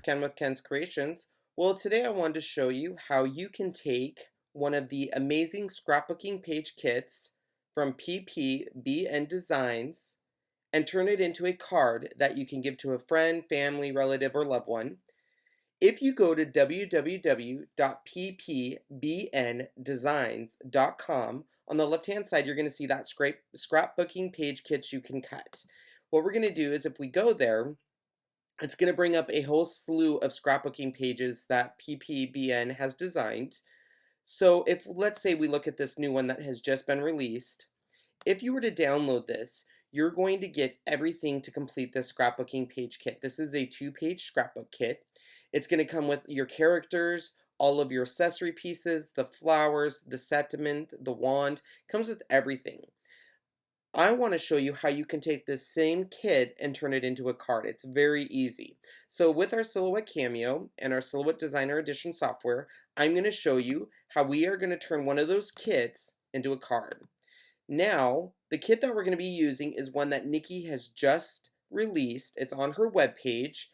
Ken with Ken's Creations. Well, today I wanted to show you how you can take one of the amazing scrapbooking page kits from PPBN Designs and turn it into a card that you can give to a friend, family, relative, or loved one. If you go to www.ppbndesigns.com, on the left-hand side, you're going to see that scrapbooking page kits you can cut. What we're going to do is if we go there, it's going to bring up a whole slew of scrapbooking pages that PPBN has designed. So if, let's say we look at this new one that has just been released, if you were to download this, you're going to get everything to complete this scrapbooking page kit. This is a 2-page scrapbook kit. It's going to come with your characters, all of your accessory pieces, the flowers, the sentiment, the wand. It comes with everything. I want to show you how you can take this same kit and turn it into a card. It's very easy. So with our Silhouette Cameo and our Silhouette Designer Edition software, I'm going to show you how we are going to turn one of those kits into a card. Now, the kit that we're going to be using is one that Nikki has just released. It's on her webpage.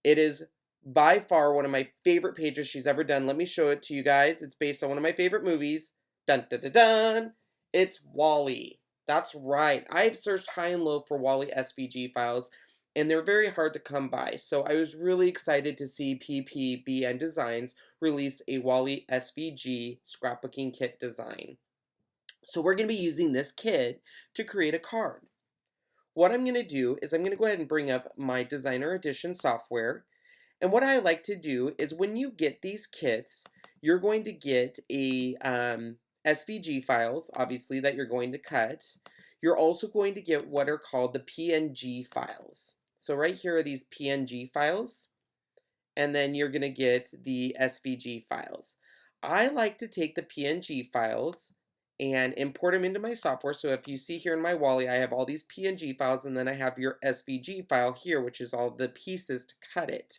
It is by far one of my favorite pages she's ever done. Let me show it to you guys. It's based on one of my favorite movies. Dun dun dun dun! It's WALL-E. That's right. I've searched high and low for WALL-E SVG files, and they're very hard to come by. So I was really excited to see PPBN Designs release a WALL-E SVG scrapbooking kit design. So we're going to be using this kit to create a card. What I'm going to do is I'm going to go ahead and bring up my Designer Edition software. And what I like to do is when you get these kits, you're going to get a SVG files, obviously, that you're going to cut. You're also going to get what are called the PNG files. So right here are these PNG files, and then you're going to get the SVG files. I like to take the PNG files and import them into my software. So if you see here in my WALL-E, I have all these PNG files, and then I have your SVG file here, which is all the pieces to cut it.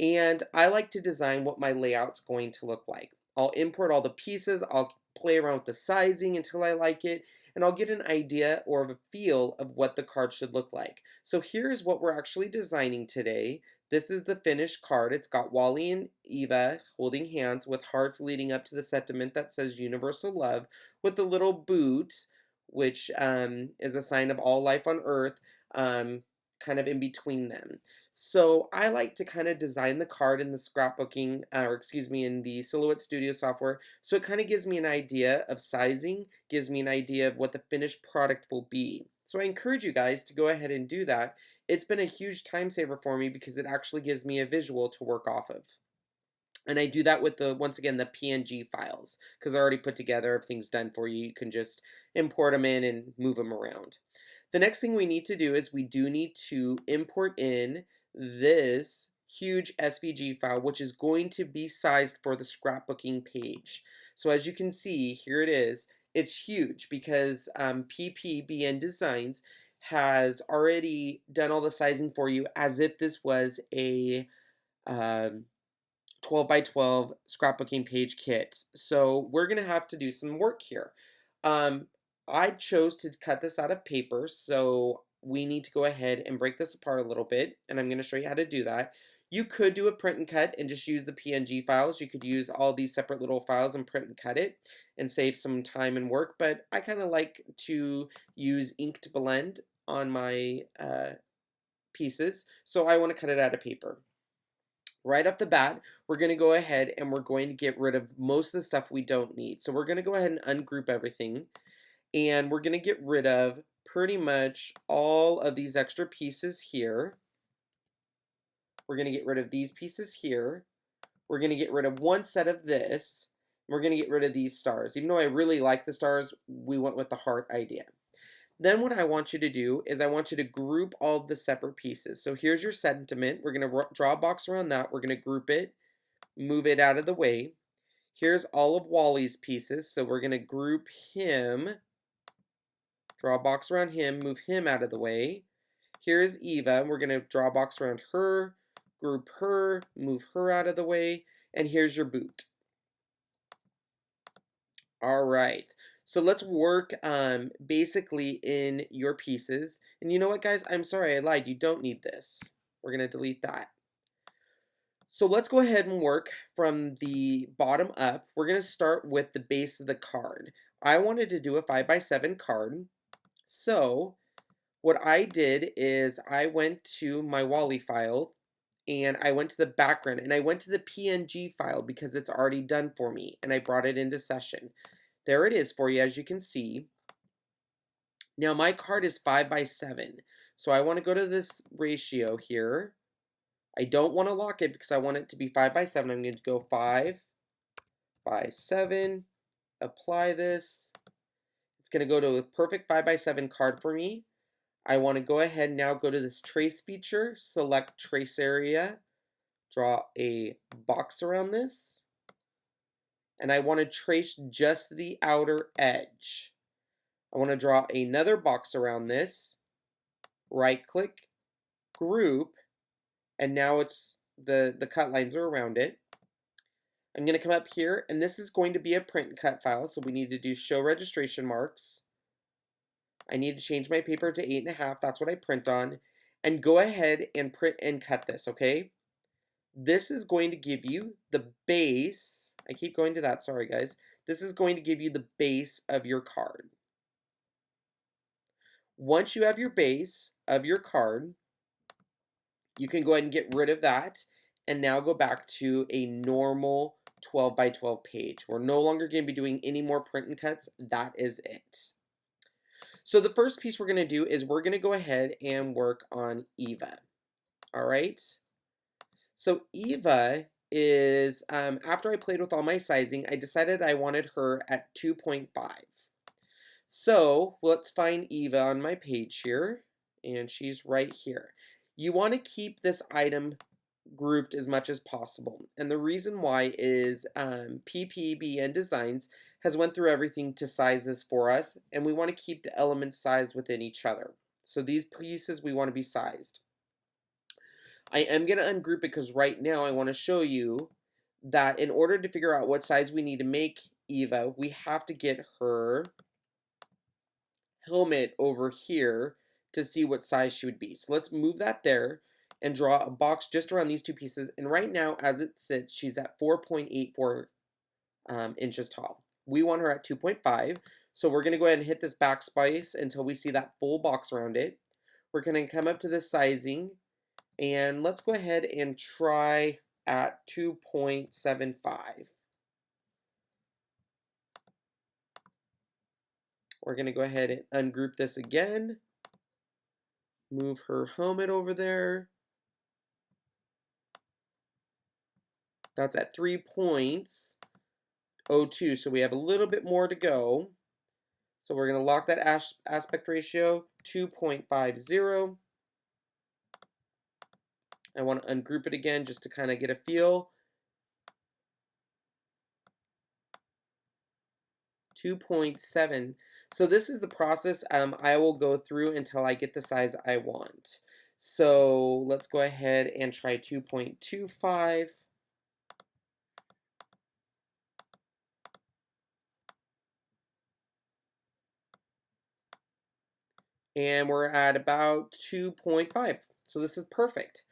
And I like to design what my layout's going to look like. I'll import all the pieces, I'll play around with the sizing until I like it, and I'll get an idea or a feel of what the card should look like. So here's what we're actually designing today. This is the finished card. It's got WALL-E and Eva holding hands with hearts leading up to the sentiment that says universal love, with the little boot, which is a sign of all life on earth, kind of in between them. So I like to kind of design the card in the scrapbooking, in the Silhouette Studio software, so it kind of gives me an idea of sizing, gives me an idea of what the finished product will be. So I encourage you guys to go ahead and do that. It's been a huge time saver for me because it actually gives me a visual to work off of. And I do that with once again, the PNG files, because I already put together, everything's done for you. You can just import them in and move them around. The next thing we need to do is we do need to import in this huge SVG file, which is going to be sized for the scrapbooking page. So as you can see, here it is. It's huge because PPBN Designs has already done all the sizing for you as if this was a 12 by 12 scrapbooking page kit. So we're going to have to do some work here. I chose to cut this out of paper, so we need to go ahead and break this apart a little bit, and I'm going to show you how to do that. You could do a print and cut and just use the PNG files. You could use all these separate little files and print and cut it and save some time and work, but I kind of like to use ink to blend on my pieces, so I want to cut it out of paper. Right off the bat, we're going to go ahead and we're going to get rid of most of the stuff we don't need. So we're going to go ahead and ungroup everything, and we're going to get rid of pretty much all of these extra pieces here. We're going to get rid of these pieces here. We're going to get rid of one set of this. We're going to get rid of these stars. Even though I really like the stars, we went with the heart idea. Then what I want you to do is I want you to group all of the separate pieces. So here's your sentiment. We're going to draw a box around that. We're going to group it, move it out of the way. Here's all of WALL-E's pieces. So we're going to group him, draw a box around him, move him out of the way. Here's Eva. We're going to draw a box around her, group her, move her out of the way. And here's your boot. All right. So let's work basically in your pieces. And you know what, guys? I'm sorry, I lied. You don't need this. We're going to delete that. So let's go ahead and work from the bottom up. We're going to start with the base of the card. I wanted to do a 5x7 card. So what I did is I went to my Wally file and I went to the background and I went to the PNG file because it's already done for me, and I brought it into session. There it is for you, as you can see. Now my card is 5x7. So I want to go to this ratio here. I don't want to lock it because I want it to be 5x7. I'm going to go 5x7, apply this. It's going to go to a perfect 5x7 card for me. I want to go ahead and now go to this trace feature, select trace area, draw a box around this, and I want to trace just the outer edge. I want to draw another box around this, right click, group, and now it's the cut lines are around it. I'm going to come up here, and this is going to be a print and cut file, so we need to do show registration marks. I need to change my paper to 8.5, that's what I print on, and go ahead and print and cut this, okay? This is going to give you the base. I keep going to that, sorry guys. This is going to give you the base of your card. Once you have your base of your card, you can go ahead and get rid of that and now go back to a normal 12x12 page. We're no longer going to be doing any more print and cuts. That is it. So the first piece we're going to do is we're going to go ahead and work on Eva. All right. So Eva is, after I played with all my sizing, I decided I wanted her at 2.5. So let's find Eva on my page here, and she's right here. You want to keep this item grouped as much as possible, and the reason why is PPBN Designs has went through everything to size this for us, and we want to keep the elements sized within each other. So these pieces we want to be sized. I am going to ungroup it because right now I want to show you that in order to figure out what size we need to make Eva, we have to get her helmet over here to see what size she would be. So let's move that there and draw a box just around these two pieces. And right now, as it sits, she's at 4.84 inches tall. We want her at 2.5. So we're going to go ahead and hit this backspace until we see that full box around it. We're going to come up to this sizing, and let's go ahead and try at 2.75. We're going to go ahead and ungroup this again. Move her helmet over there. That's at 3.02, so we have a little bit more to go. So we're going to lock that aspect ratio, 2.50. I want to ungroup it again just to kind of get a feel. 2.7. So this is the process I will go through until I get the size I want. So let's go ahead and try 2.25. And we're at about 2.5. So this is perfect.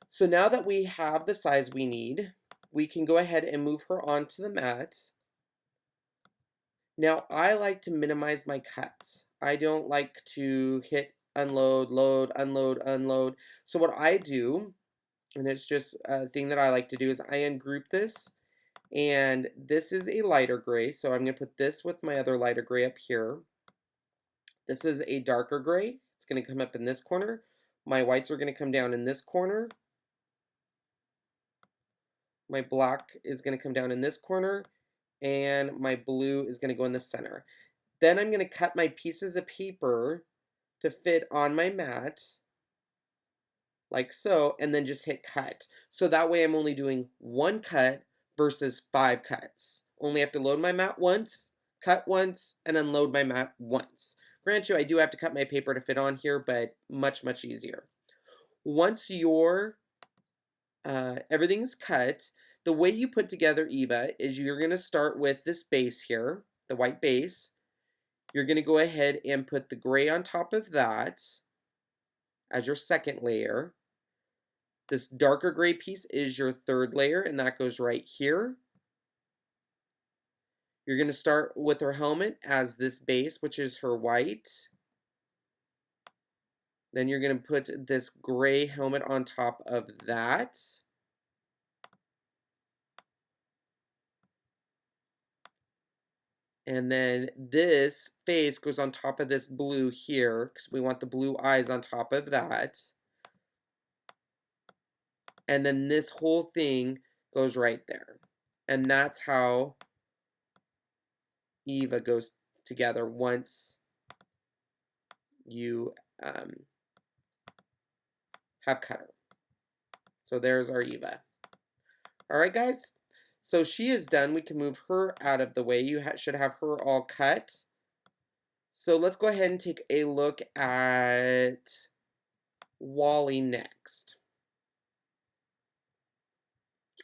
So now that we have the size we need, we can go ahead and move her onto the mat. Now, I like to minimize my cuts. I don't like to hit unload, load, unload, unload. So what I do, and it's just a thing that I like to do, is I ungroup this. And this is a lighter gray, so I'm going to put this with my other lighter gray up here. This is a darker gray. It's going to come up in this corner. My whites are going to come down in this corner. My black is going to come down in this corner. And my blue is going to go in the center. Then I'm going to cut my pieces of paper to fit on my mat, like so, and then just hit cut. So that way I'm only doing one cut versus 5 cuts. Only have to load my mat once, cut once, and unload my mat once. Grant you, I do have to cut my paper to fit on here, but much, much easier. Once your everything is cut, the way you put together Eva is you're going to start with this base here, the white base. You're going to go ahead and put the gray on top of that as your second layer. This darker gray piece is your third layer, and that goes right here. You're going to start with her helmet as this base, which is her white. Then you're going to put this gray helmet on top of that. And then this face goes on top of this blue here, because we want the blue eyes on top of that. And then this whole thing goes right there. And that's how Eva goes together once you have cut her. So there's our Eva. All right, guys. So she is done. We can move her out of the way. You should have her all cut. So let's go ahead and take a look at Wally next.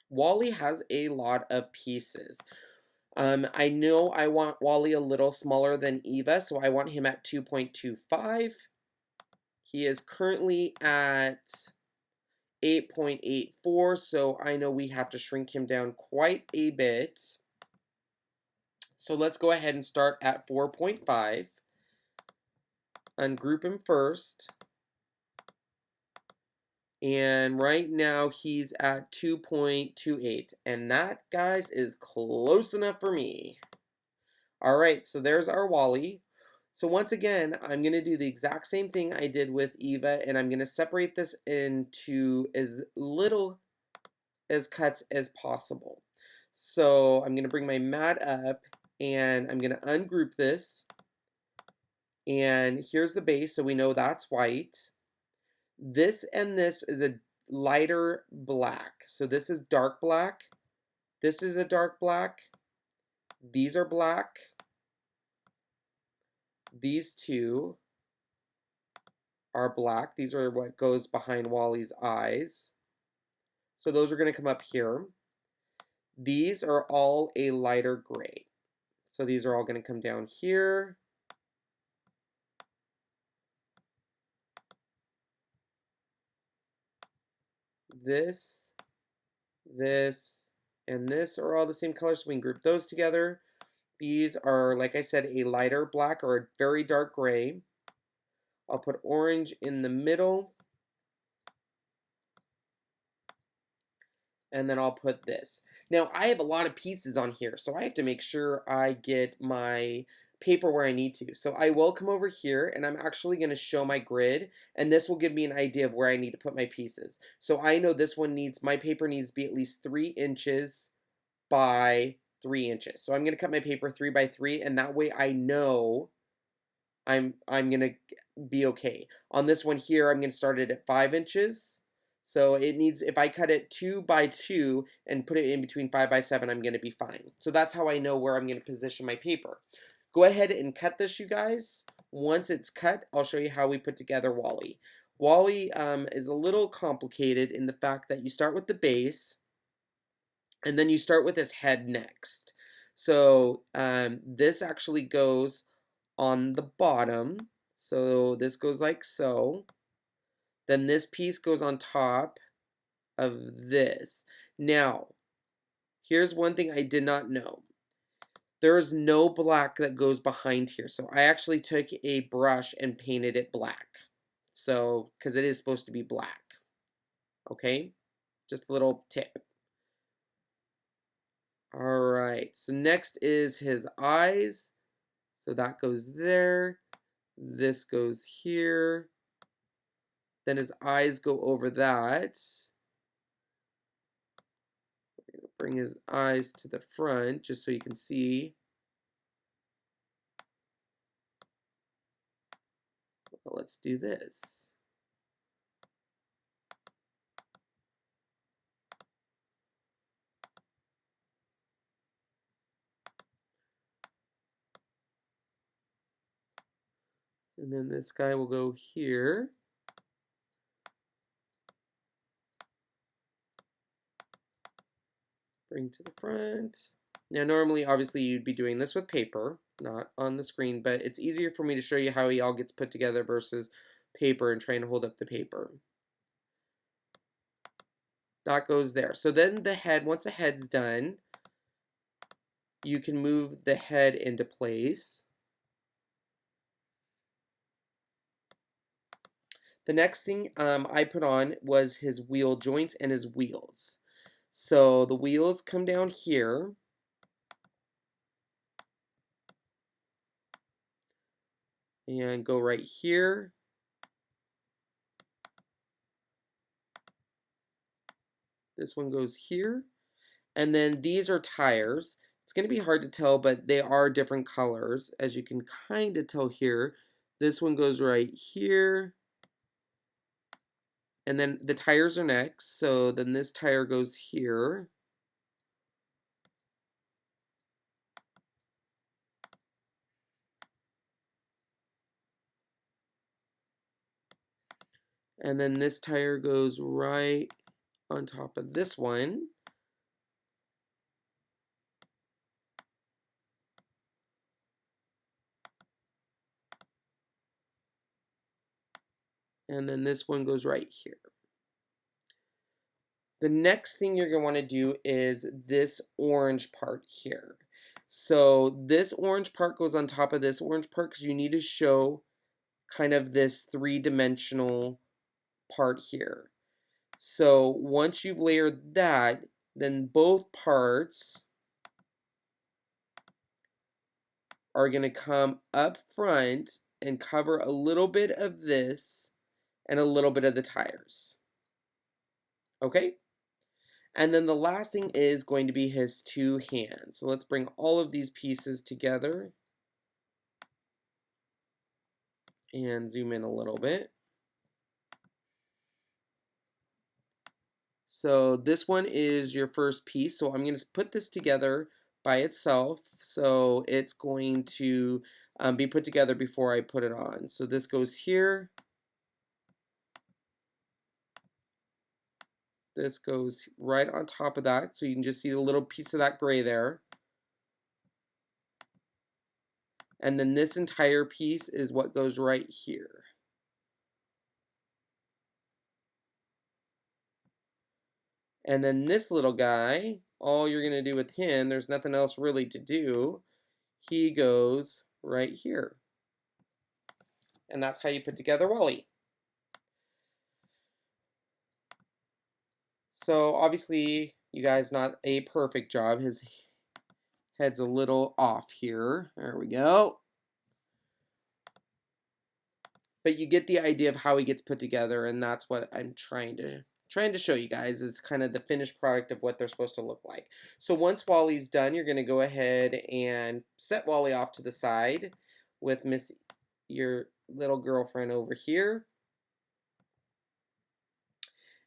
Wally has a lot of pieces. I know I want Wally a little smaller than Eva, so I want him at 2.25. He is currently at 8.84, so I know we have to shrink him down quite a bit. So let's go ahead and start at 4.5. Ungroup him first. And right now he's at 2.28. And that, guys, is close enough for me. Alright, so there's our Wally. So once again, I'm going to do the exact same thing I did with Eva, and I'm going to separate this into as little as cuts as possible. So I'm going to bring my mat up, and I'm going to ungroup this. And here's the base, so we know that's white. This and this is a lighter black. So this is dark black. This is a dark black. These are black. These two are black. These are what goes behind Wally's eyes. So those are going to come up here. These are all a lighter gray. So these are all going to come down here. This, and this are all the same color, so we can group those together. These are, like I said, a lighter black or a very dark gray. I'll put orange in the middle. And then I'll put this. Now, I have a lot of pieces on here, so I have to make sure I get my paper where I need to. So I will come over here, and I'm actually going to show my grid, and this will give me an idea of where I need to put my pieces. So I know this one needs, my paper needs to be at least 3 inches by 3 inches. So I'm going to cut my paper 3 by 3, and that way I know I'm going to be okay. On this one here, I'm going to start it at 5 inches. So it needs, if I cut it 2 by 2 and put it in between 5 by 7, I'm going to be fine. So that's how I know where I'm going to position my paper. Go ahead and cut this, you guys. Once it's cut, I'll show you how we put together Wally. Wally is a little complicated in the fact that you start with the base, and then you start with his head next. So this actually goes on the bottom. So this goes like so. Then this piece goes on top of this. Now, here's one thing I did not know. There's no black that goes behind here. So I actually took a brush and painted it black. So, because it is supposed to be black. Okay? Just a little tip. Alright, so next is his eyes. So that goes there. This goes here. Then his eyes go over that. We're going to bring his eyes to the front just so you can see. Well, let's do this. And then this guy will go here. Bring to the front. Now normally, obviously, you'd be doing this with paper, not on the screen, but it's easier for me to show you how he all gets put together versus paper and trying to hold up the paper. that goes there. So then the head, once the head's done, you can move the head into place. The next thing I put on was his wheel joints and his wheels. So the wheels come down here. And go right here. This one goes here. And then these are tires. It's going to be hard to tell, but they are different colors, as you can kind of tell here. This one goes right here. And then the tires are next, so then this tire goes here. And then this tire goes right on top of this one. And then this one goes right here. The next thing you're going to want to do is this orange part here. So this orange part goes on top of this orange part because you need to show kind of this three-dimensional part here. So once you've layered that, then both parts are going to come up front and cover a little bit of this and a little bit of the tires. Okay? And then the last thing is going to be his two hands. So let's bring all of these pieces together and zoom in a little bit. So this one is your first piece. So I'm going to put this together by itself. So it's going to be put together before I put it on. So this goes here. This goes right on top of that. So you can just see the little piece of that gray there. And then this entire piece is what goes right here. And then this little guy, all you're going to do with him, there's nothing else really to do. He goes right here. And that's how you put together Wally. So obviously, you guys, not a perfect job. His head's a little off here. There we go. But you get the idea of how he gets put together, and that's what I'm trying to show you guys is kind of the finished product of what they're supposed to look like. So once Wally's done, you're going to go ahead and set Wally off to the side with your little girlfriend over here.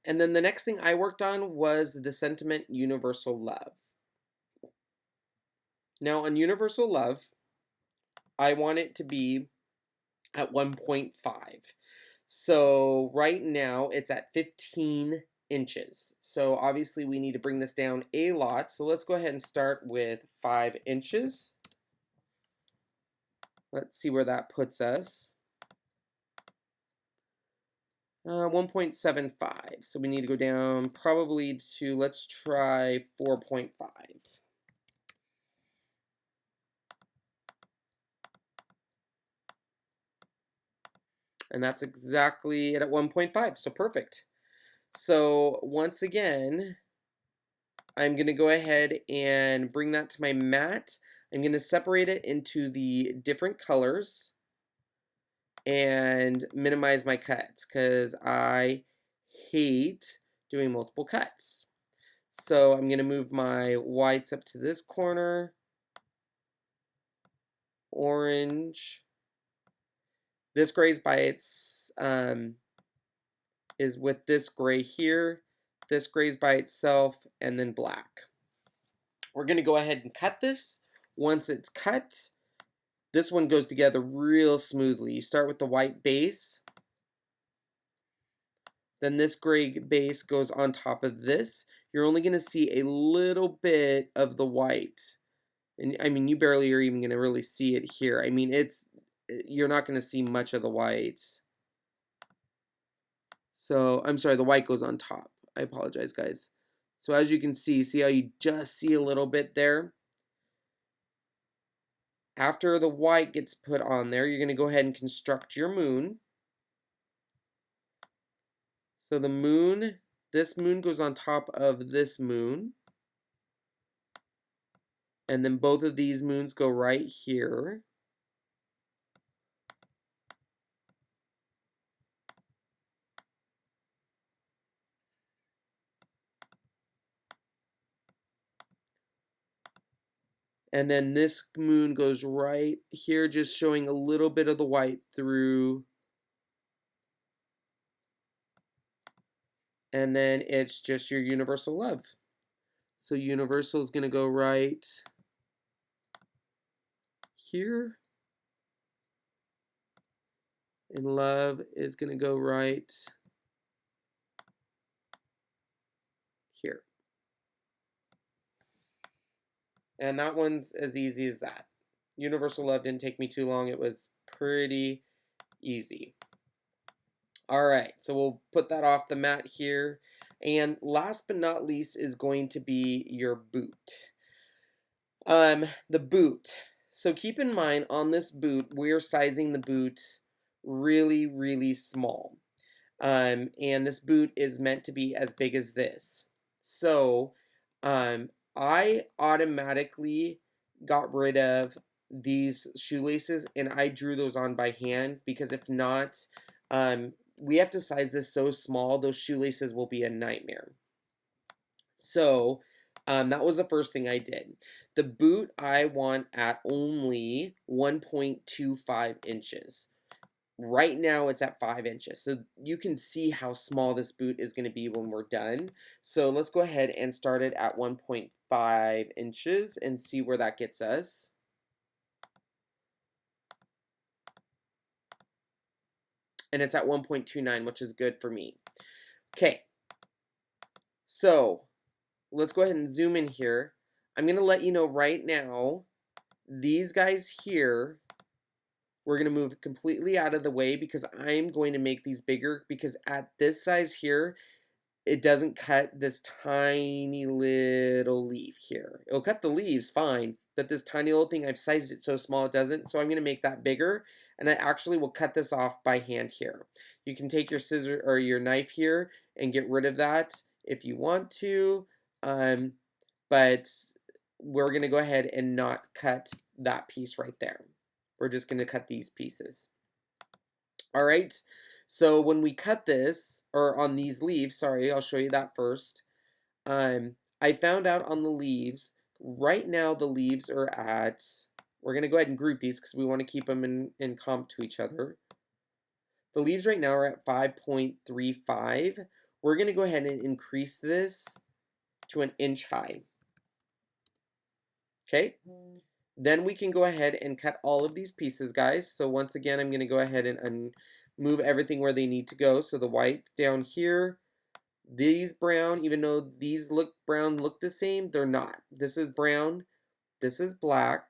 And then the next thing I worked on was the sentiment Universal Love. Now on Universal Love, I want it to be at 1.5. So right now it's at 15 inches. So obviously we need to bring this down a lot. So let's go ahead and start with 5 inches. Let's see where that puts us. 1.75. So we need to go down probably to, let's try 4.5. And that's exactly it at 1.5, so perfect. So once again, I'm going to go ahead and bring that to my mat. I'm going to separate it into the different colors and minimize my cuts because I hate doing multiple cuts. So I'm going to move my whites up to this corner, orange. This gray is by its is with this gray here. This gray is by itself, and then black. We're going to go ahead and cut this. Once it's cut, this one goes together real smoothly. You start with the white base. Then this gray base goes on top of this. You're only going to see a little bit of the white. And I mean, you barely are even going to really see it here. I mean, you're not going to see much of the white. So, I'm sorry, the white goes on top. I apologize, guys. So as you can see how you just see a little bit there? After the white gets put on there, you're going to go ahead and construct your moon. So the moon, this moon goes on top of this moon. And then both of these moons go right here. And then this moon goes right here, just showing a little bit of the white through. And then it's just your universal love. So universal is going to go right here. And love is going to go right here. And that one's as easy as that. Universal love didn't take me too long. It was pretty easy. All right, so we'll put that off the mat here. And last but not least is going to be your boot. The boot. So keep in mind on this boot, we're sizing the boot really, really small. And this boot is meant to be as big as this. So I automatically got rid of these shoelaces and I drew those on by hand, because if not, we have to size this so small, those shoelaces will be a nightmare. So that was the first thing I did. The boot I want at only 1.25 inches. Right now it's at 5 inches. So you can see how small this boot is going to be when we're done. So let's go ahead and start it at 1.5 inches and see where that gets us. And it's at 1.29, which is good for me. Okay. So let's go ahead and zoom in here. I'm going to let you know right now, these guys here, we're going to move completely out of the way because I'm going to make these bigger, because at this size here, it doesn't cut this tiny little leaf here. It'll cut the leaves fine, but this tiny little thing, I've sized it so small it doesn't. So I'm going to make that bigger, and I actually will cut this off by hand here. You can take your scissor or your knife here and get rid of that if you want to, but we're going to go ahead and not cut that piece right there. We're just going to cut these pieces. All right. So when we cut this, or on these leaves, sorry, I'll show you that first. I found out on the leaves, right now the leaves are at, we're going to go ahead and group these because we want to keep them in comp to each other. The leaves right now are at 5.35. We're going to go ahead and increase this to 1 inch high. Okay. Then we can go ahead and cut all of these pieces, guys. So once again, I'm going to go ahead and move everything where they need to go. So the white's down here. These brown, even though these look brown, look the same, they're not. This is brown. This is black.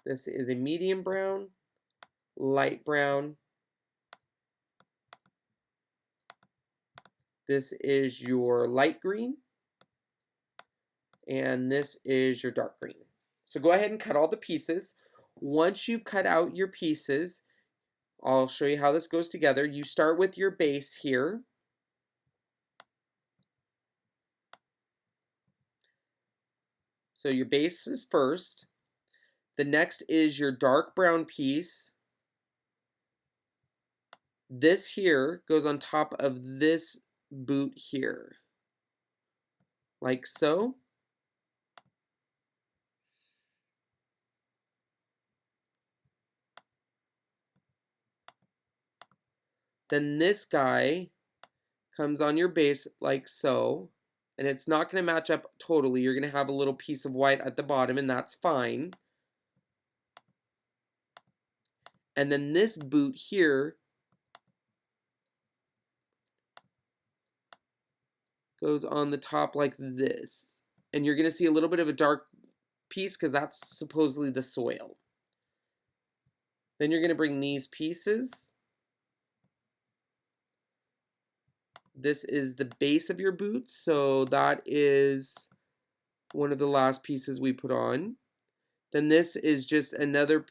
This is a medium brown, light brown. This is your light green. And this is your dark green. So go ahead and cut all the pieces. Once you've cut out your pieces, I'll show you how this goes together. You start with your base here. So your base is first. The next is your dark brown piece. This here goes on top of this boot here, like so. Then this guy comes on your base like so, and it's not going to match up totally. You're going to have a little piece of white at the bottom, and that's fine. And then this boot here goes on the top like this. And you're going to see a little bit of a dark piece because that's supposedly the soil. Then you're going to bring these pieces this is the base of your boot, so that is one of the last pieces we put on. Then this is just another,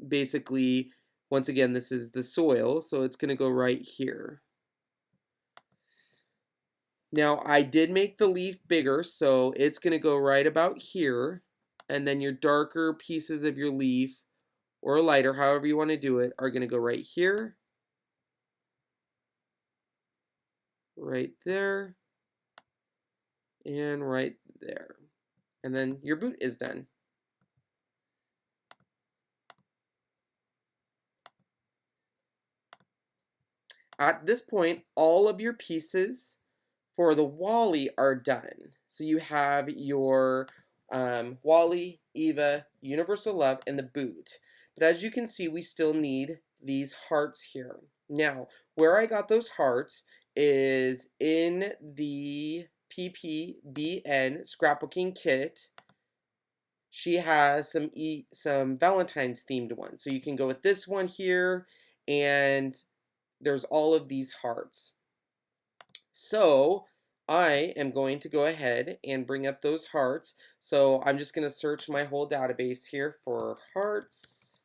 basically, once again, this is the soil, so it's going to go right here. Now, I did make the leaf bigger, so it's going to go right about here, and then your darker pieces of your leaf, or lighter, however you want to do it, are going to go right here, right there, and right there. And then your boot is done. At this point, all of your pieces for the Wally are done. So you have your Wally, Eva, Universal Love, and the boot. But as you can see, we still need these hearts here. Now, where I got those hearts is in the PPBN scrapbooking kit. She has some Valentine's themed ones. So you can go with this one here, and there's all of these hearts. So I am going to go ahead and bring up those hearts. So I'm just going to search my whole database here for hearts.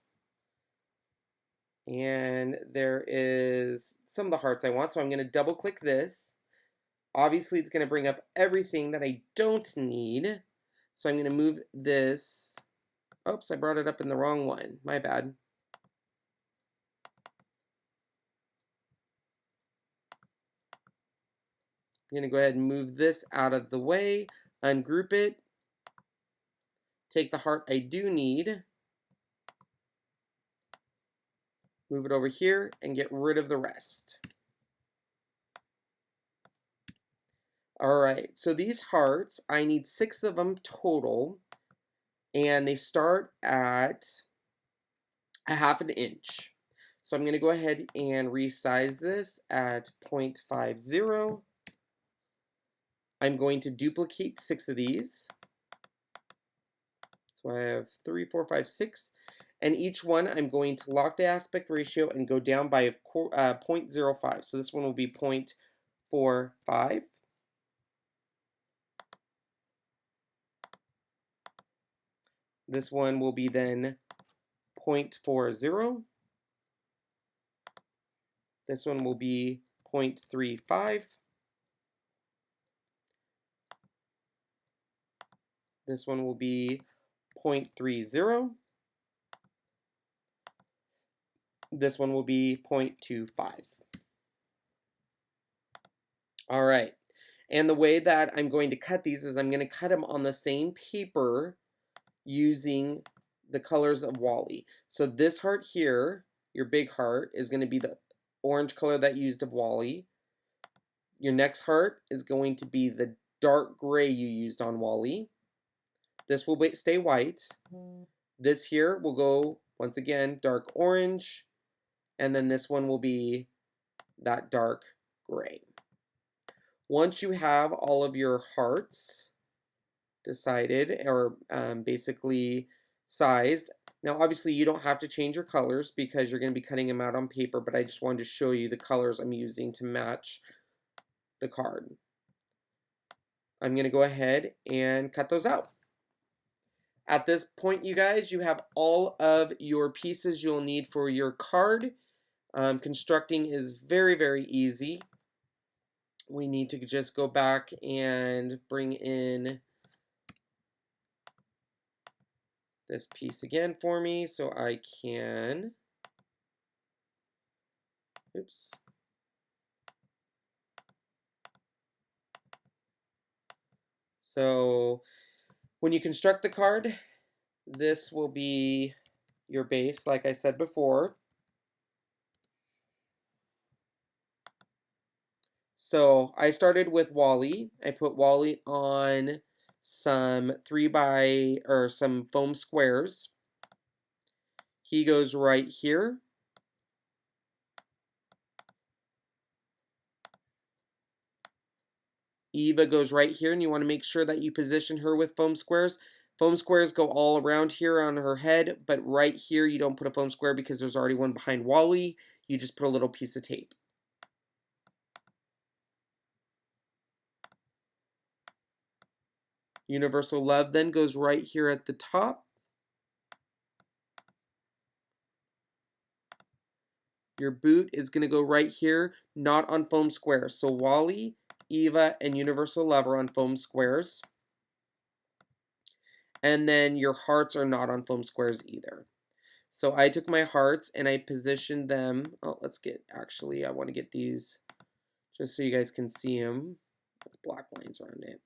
And there is some of the hearts I want. So I'm going to double click this. Obviously, it's going to bring up everything that I don't need. So I'm going to move this. Oops, I brought it up in the wrong one. My bad. I'm going to go ahead and move this out of the way, ungroup it, take the heart I do need, move it over here, and get rid of the rest. Alright, so these hearts, I need 6 of them total, and they start at a ½ inch. So I'm going to go ahead and resize this at 0.50. I'm going to duplicate 6 of these. So I have 3, 4, 5, 6. And each one I'm going to lock the aspect ratio and go down by 0.05. So this one will be 0.45. This one will be then 0.40. This one will be 0.35. This one will be 0.30. This one will be 0.25. All right. And the way that I'm going to cut these is I'm going to cut them on the same paper using the colors of Wally. So this heart here, your big heart, is going to be the orange color that you used of Wally. Your next heart is going to be the dark gray you used on Wally. This will stay white. This here will go, once again, dark orange. And then this one will be that dark gray. Once you have all of your hearts decided, or basically sized, now obviously you don't have to change your colors because you're going to be cutting them out on paper, but I just wanted to show you the colors I'm using to match the card. I'm going to go ahead and cut those out. At this point, you guys, you have all of your pieces you'll need for your card. Constructing is very, very easy. We need to just go back and bring in this piece again for me so I can, oops. So when you construct the card, this will be your base, like I said before. So I started with Wally. I put Wally on some some foam squares. He goes right here. Eva goes right here, and you want to make sure that you position her with foam squares. Foam squares go all around here on her head, but right here you don't put a foam square because there's already one behind Wally. You just put a little piece of tape. Universal Love then goes right here at the top. Your boot is going to go right here, not on foam squares. So Wally, Eva, and Universal Love are on foam squares. And then your hearts are not on foam squares either. So I took my hearts and I positioned them. Oh, actually, I want to get these just so you guys can see them. Black lines around it.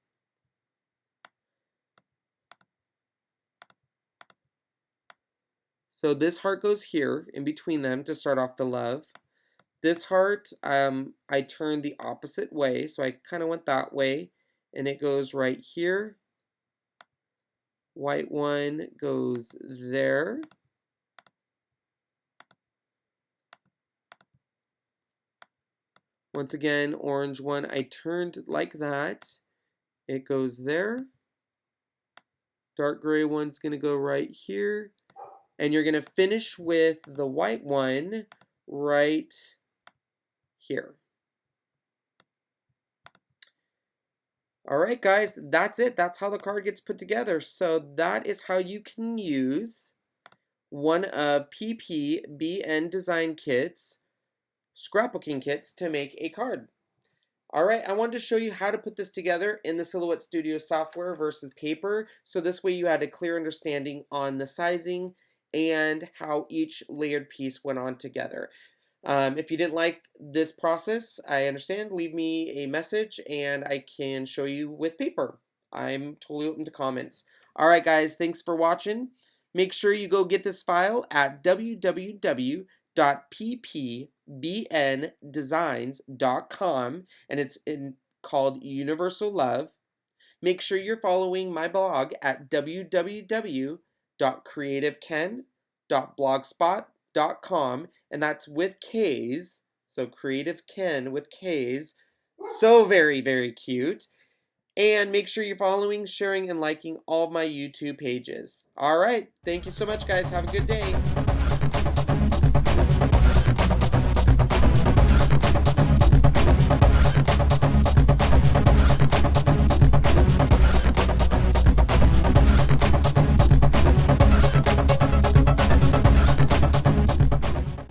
So this heart goes here in between them to start off the love. This heart, I turned the opposite way, so I kind of went that way, and it goes right here. White one goes there. Once again, orange one, I turned like that. It goes there. Dark gray one's going to go right here. And you're going to finish with the white one right here. Alright guys, that's it. That's how the card gets put together. So that is how you can use one of PPBN Design Kit's scrapbooking kits to make a card. Alright, I wanted to show you how to put this together in the Silhouette Studio software versus paper, so this way you had a clear understanding on the sizing and how each layered piece went on together. If you didn't like this process, I understand. Leave me a message and I can show you with paper. I'm totally open to comments. Alright guys, thanks for watching. Make sure you go get this file at www.ppbndesigns.com and it's called Universal Love. Make sure you're following my blog at www.creativeken.blogspot.com and that's with K's, so Creative Ken with K's. So very, very cute. And make sure you're following, sharing, and liking all of my YouTube pages. Alright, thank you so much guys. Have a good day.